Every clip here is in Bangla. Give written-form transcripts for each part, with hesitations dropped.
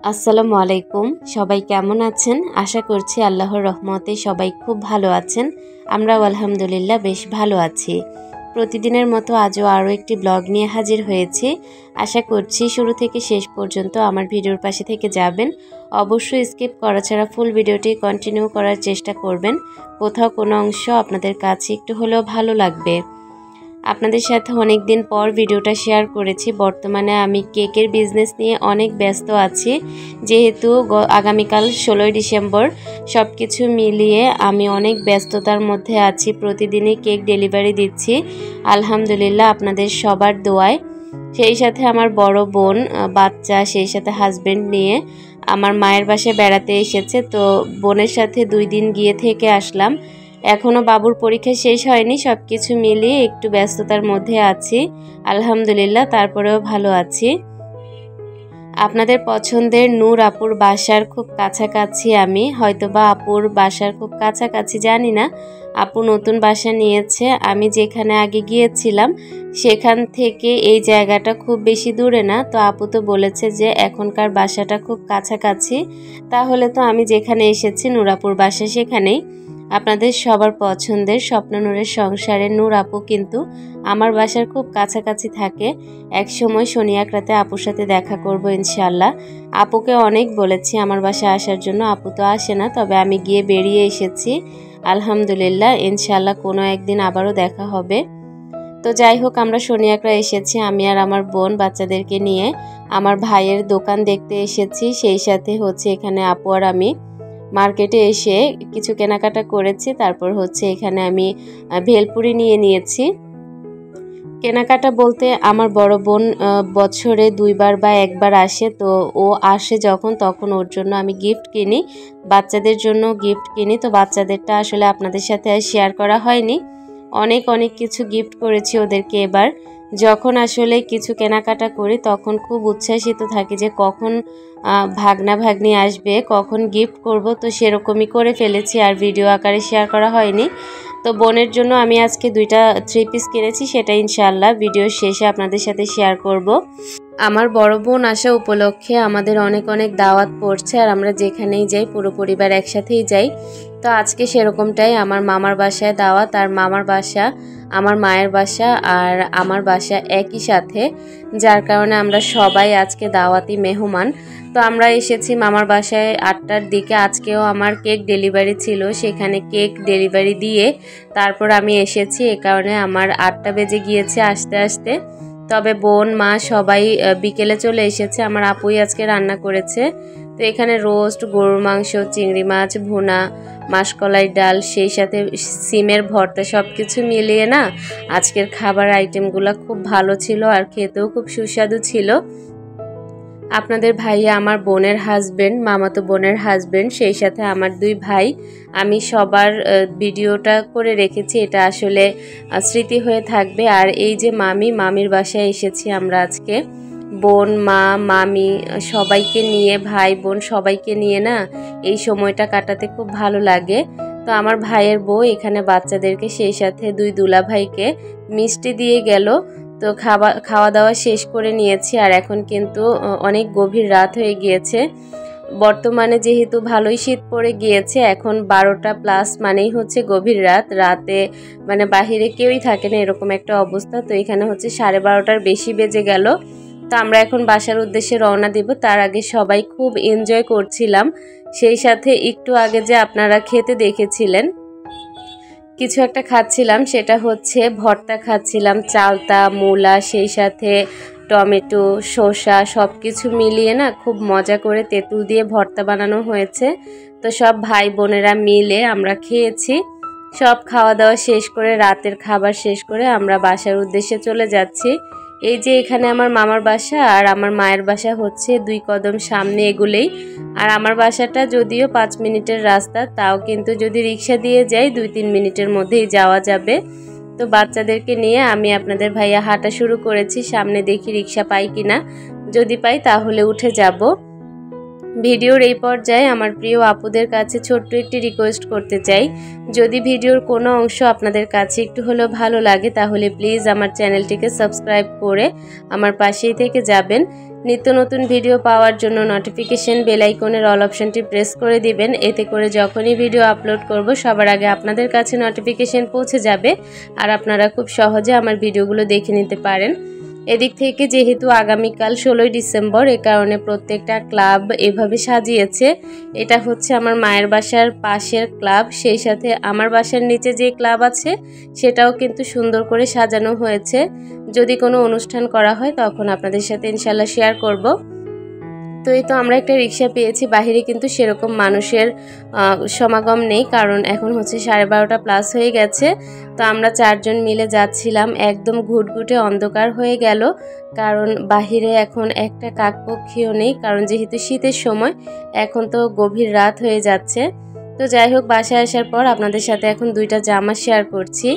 আসসালামু আলাইকুম। সবাই কেমন আছেন? আশা করছি আল্লাহর রহমতে সবাই খুব ভালো আছেন। আমরাও আলহামদুলিল্লাহ বেশ ভালো আছি। প্রতিদিনের মতো আজও আরও একটি ব্লগ নিয়ে হাজির হয়েছি। আশা করছি শুরু থেকে শেষ পর্যন্ত আমার ভিডিওর পাশে থেকে যাবেন। অবশ্যই স্কিপ করা ছাড়া ফুল ভিডিওটি কন্টিনিউ করার চেষ্টা করবেন। কোথাও কোনো অংশ আপনাদের কাছে একটু হলেও ভালো লাগবে। আপনাদের সাথে অনেক দিন পর ভিডিওটা শেয়ার করেছি। বর্তমানে আমি কেকের বিজনেস নিয়ে অনেক ব্যস্ত আছি, যেহেতু আগামীকাল 16ই ডিসেম্বর। সব কিছু মিলিয়ে আমি অনেক ব্যস্ততার মধ্যে আছি। প্রতিদিনই কেক ডেলিভারি দিচ্ছি আলহামদুলিল্লাহ আপনাদের সবার দোয়ায়। সেই সাথে আমার বড় বোন বাচ্চা, সেই সাথে হাজব্যান্ড নিয়ে আমার মায়ের বাসায় বেড়াতে এসেছে। তো বোনের সাথে 2 দিন গিয়ে থেকে আসলাম। এখনও বাবুর পরীক্ষা শেষ হয়নি। সব কিছু মিলিয়ে একটু ব্যস্ততার মধ্যে আছি আলহামদুলিল্লাহ, তারপরেও ভালো আছি। আপনাদের পছন্দের নূর আপুর বাসার খুব কাছাকাছি আমি, হয়তোবা আপুর বাসার খুব কাছাকাছি জানি না। আপু নতুন বাসা নিয়েছে। আমি যেখানে আগে গিয়েছিলাম সেখান থেকে এই জায়গাটা খুব বেশি দূরে না। তো আপু তো বলেছে যে এখনকার বাসাটা খুব কাছাকাছি, তাহলে তো আমি যেখানে এসেছি নূর আপুর বাসা সেখানেই। আপনাদের সবার পছন্দের স্বপ্ননূরের সংসারের নূর আপু কিন্তু আমার বাসার খুব কাছাকাছি থাকে। এক সময় শনি এক রাতে আপুর সাথে দেখা করব ইনশাআল্লাহ। আপুকে অনেক বলেছি আমার বাসায় আসার জন্য, আপু তো আসে না, তবে আমি গিয়ে বেরিয়ে এসেছি আলহামদুলিল্লাহ। ইনশাআল্লাহ কোনো একদিন আবারও দেখা হবে। তো যাই হোক, আমরা শনি একরা এসেছি, আমি আর আমার বোন বাচ্চাদেরকে নিয়ে আমার ভাইয়ের দোকান দেখতে এসেছি। সেই সাথে এখানে আপু আর আমি মার্কেটে এসে কিছু কেনাকাটা করেছি। তারপর এখানে আমি ভেলপুরি নিয়ে নিয়েছি। কেনাকাটা বলতে আমার বড় বোন বছরে 2 বার বা 1 বার আসে। তো ও আসে যখন, তখন ওর জন্য আমি গিফট কিনি, বাচ্চাদের জন্য গিফট কিনি। তো বাচ্চাদেরটা আসলে আপনাদের সাথে আর শেয়ার করা হয়নি। অনেক কিছু গিফট করেছি ওদেরকে এবার। যখন আসলে কিছু কেনাকাটা করি তখন খুব উচ্ছ্বাসিত থাকি যে কখন ভাগনা ভাগ্নি আসবে, কখন গিফট করব। তো সেরকমই করে ফেলেছি, আর ভিডিও আকারে শেয়ার করা হয়নি। তো বোনের জন্য আমি আজকে 2টা 3 পিস কিনেছি, সেটা ইনশাআল্লাহ ভিডিও শেষে আপনাদের সাথে শেয়ার করব। আমার বড় বোন আসা উপলক্ষে আমাদের অনেক দাওয়াত পড়ছে, আর আমরা যেখানেই যাই পুরো পরিবার একসাথেই যাই। তো আজকে সেরকমটাই, আমার মামার বাসায় দাওয়াত, আর মামার বাসা আমার মায়ের বাসা আর আমার বাসা একই সাথে, যার কারণে আমরা সবাই আজকে দাওয়াতি মেহমান। তো আমরা এসেছি মামার বাসায় 8টার দিকে। আজকেও আমার কেক ডেলিভারি ছিল, সেখানে কেক ডেলিভারি দিয়ে তারপর আমি এসেছি। এ কারণে আমার 8টা বেজে গিয়েছে আসতে আসতে। তবে বোন মা সবাই বিকেলে চলে এসেছে। আমার আপুই আজকে রান্না করেছে। তো এখানে রোস্ট, গরুর মাংস, চিংড়ি মাছ ভুনা, মাসকলাই ডাল, সেই সাথে সিমের ভর্তা, সব কিছু মিলিয়ে না আজকের খাবার আইটেমগুলো খুব ভালো ছিল, আর খেতেও খুব সুস্বাদু ছিল। আপনাদের ভাইয়া আমার বোনের হাজবেন্ড, মামাতো বোনের হাজবেন্ড, সেই সাথে আমার 2 ভাই, আমি সবার ভিডিওটা করে রেখেছি। এটা আসলে স্মৃতি হয়ে থাকবে। আর এই যে মামির বাসায় এসেছি আমরা আজকে, বোন মা মামি সবাইকে নিয়ে, ভাই বোন সবাইকে নিয়ে না এই সময়টা কাটাতে খুব ভালো লাগে। তো আমার ভাইয়ের বউ এখানে বাচ্চাদেরকে, সেই সাথে 2 দুলা ভাইকে মিষ্টি দিয়ে গেল। তো খাওয়া দাওয়া শেষ করে নিয়েছি, আর এখন কিন্তু অনেক গভীর রাত হয়ে গিয়েছে। বর্তমানে যেহেতু ভালোই শীত পড়ে গিয়েছে, এখন 12টা প্লাস মানেই গভীর রাত। রাতে মানে বাহিরে কেউই থাকে না, এরকম একটা অবস্থা। তো এখানে 12:30টার বেশি বেজে গেল। তো আমরা এখন বাসার উদ্দেশ্যে রওনা দিব। তার আগে সবাই খুব এনজয় করছিলাম। সেই সাথে একটু আগে যে আপনারা খেতে দেখেছিলেন কিছু একটা খাচ্ছিলাম, সেটা ভর্তা খাচ্ছিলাম, চালতা মূলা, সেই সাথে টমেটো শসা সব কিছু মিলিয়ে না খুব মজা করে তেঁতুল দিয়ে ভর্তা বানানো হয়েছে। তো সব ভাই বোনেরা মিলে আমরা খেয়েছি। সব খাওয়া দাওয়া শেষ করে, রাতের খাবার শেষ করে আমরা বাসার উদ্দেশ্যে চলে যাচ্ছি। এই যে এখানে আমার মামার বাসা আর আমার মায়ের বাসা 2 কদম সামনে এগুলেই। আর আমার বাসাটা যদিও 5 মিনিটের রাস্তা, তাও কিন্তু যদি রিক্সা দিয়ে যাই 2-3 মিনিটের মধ্যেই যাওয়া যাবে। তো বাচ্চাদেরকে নিয়ে আমি আপনাদের ভাইয়া হাঁটা শুরু করেছি। সামনে দেখি রিক্সা পাই কিনা, যদি পাই তাহলে উঠে যাব। ভিডিওর এই পর্যায়ে আমার প্রিয় আপুদের কাছে ছোট্ট একটি রিকোয়েস্ট করতে চাই, যদি ভিডিওর কোনো অংশ আপনাদের কাছে একটু হলেও ভালো লাগে তাহলে প্লিজ আমার চ্যানেলটিকে সাবস্ক্রাইব করে আমার পাশেই থেকে যাবেন। নিত্য নতুন ভিডিও পাওয়ার জন্য নোটিফিকেশন বেল আইকনের অল অপশনটি প্রেস করে দিবেন। এতে করে যখনই ভিডিও আপলোড করব সবার আগে আপনাদের কাছে নোটিফিকেশন পৌঁছে যাবে আর আপনারা খুব সহজে আমার ভিডিওগুলো দেখে নিতে পারেন। এদিক থেকে যেহেতু আগামীকাল 16ই ডিসেম্বর, এ কারণে প্রত্যেকটা ক্লাব এভাবে সাজিয়েছে। এটা হচ্ছে আমার মায়ের বাসার পাশের ক্লাব, সেই সাথে আমার বাসার নিচে যে ক্লাব আছে সেটাও কিন্তু সুন্দর করে সাজানো হয়েছে। যদি কোনো অনুষ্ঠান করা হয় তখন আপনাদের সাথে ইনশাল্লাহ শেয়ার করব। তো এই তো আমরা একটা রিক্সা পেয়েছি, বাহিরে কিন্তু সেরকম মানুষের সমাগম নেই, কারণ এখন হচ্ছে 12:30 প্লাস হয়ে গেছে। তো আমরা 4 জন মিলে যাচ্ছিলাম, একদম ঘুটঘুটে অন্ধকার হয়ে গেল, কারণ বাহিরে এখন একটা কাকপক্ষীও নেই, কারণ যেহেতু শীতের সময় এখন তো গভীর রাত হয়ে যাচ্ছে। তো যাই হোক, বাসায় আসার পর আপনাদের সাথে এখন 2টা জামা শেয়ার করছি।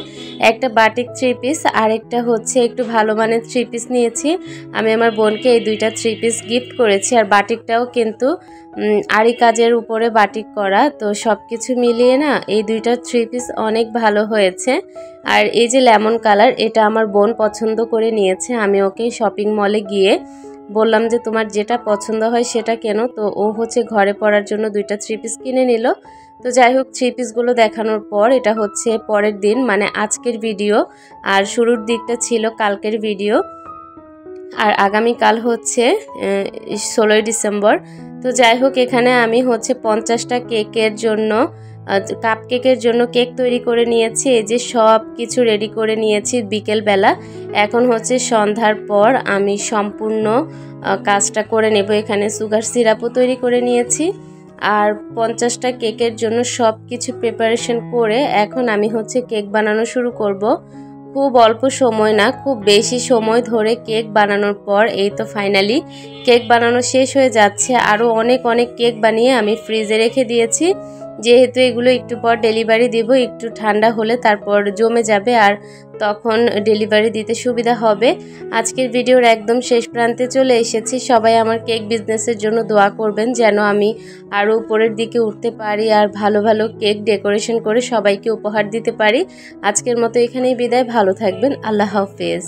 একটা বাটিক 3 পিস আর একটা হচ্ছে একটু ভালো মানের 3 পিস নিয়েছি। আমি আমার বোনকে এই 2টা 3 পিস গিফট করেছি, আর বাটিকটাও কিন্তু আরি কাজের উপরে বাটিক করা। তো সব কিছু মিলিয়ে না এই 2টা 3 পিস অনেক ভালো হয়েছে। আর এই যে লেমন কালার, এটা আমার বোন পছন্দ করে নিয়েছে। আমি ওকে শপিং মলে গিয়ে বললাম যে তোমার যেটা পছন্দ হয় সেটা কেন, তো ও হচ্ছে ঘরে পরার জন্য 2টা 3 পিস কিনে নিল। তো যাই হোক, 3 পিসগুলো দেখানোর পর এটা হচ্ছে পরের দিন, মানে আজকের ভিডিও, আর শুরুর দিকটা ছিল কালকের ভিডিও। আর আগামীকাল হচ্ছে 16ই ডিসেম্বর। তো যাই হোক, এখানে আমি হচ্ছে 50টা কেকের জন্য, কাপ কেকের জন্য কেক তৈরি করে নিয়েছি। এই যে সব কিছু রেডি করে নিয়েছি বিকেলবেলা। এখন হচ্ছে সন্ধ্যার পর আমি সম্পূর্ণ কাজটা করে নেব। এখানে সুগার সিরাপও তৈরি করে নিয়েছি, আর 50টা কেকের জন্য সব কিছু প্রিপারেশন করে এখন আমি হচ্ছে কেক বানানো শুরু করব। খুব অল্প সময় না, খুব বেশি সময় ধরে কেক বানানোর পর এই তো ফাইনালি কেক বানানো শেষ হয়ে যাচ্ছে। আরও অনেক অনেক কেক বানিয়ে আমি ফ্রিজে রেখে দিয়েছি, যেহেতু এগুলো একটু পর ডেলিভারি দিব, একটু ঠান্ডা হলে তারপর জমে যাবে আর তখন ডেলিভারি দিতে সুবিধা হবে। আজকের ভিডিওর একদম শেষ প্রান্তে চলে এসেছি। সবাই আমার কেক বিজনেসের জন্য দোয়া করবেন, যেন আমি আরও উপরের দিকে উঠতে পারি আর ভালো ভালো কেক ডেকোরেশন করে সবাইকে উপহার দিতে পারি। আজকের মতো এখানেই বিদায়, ভালো থাকবেন, আল্লাহ হাফেজ।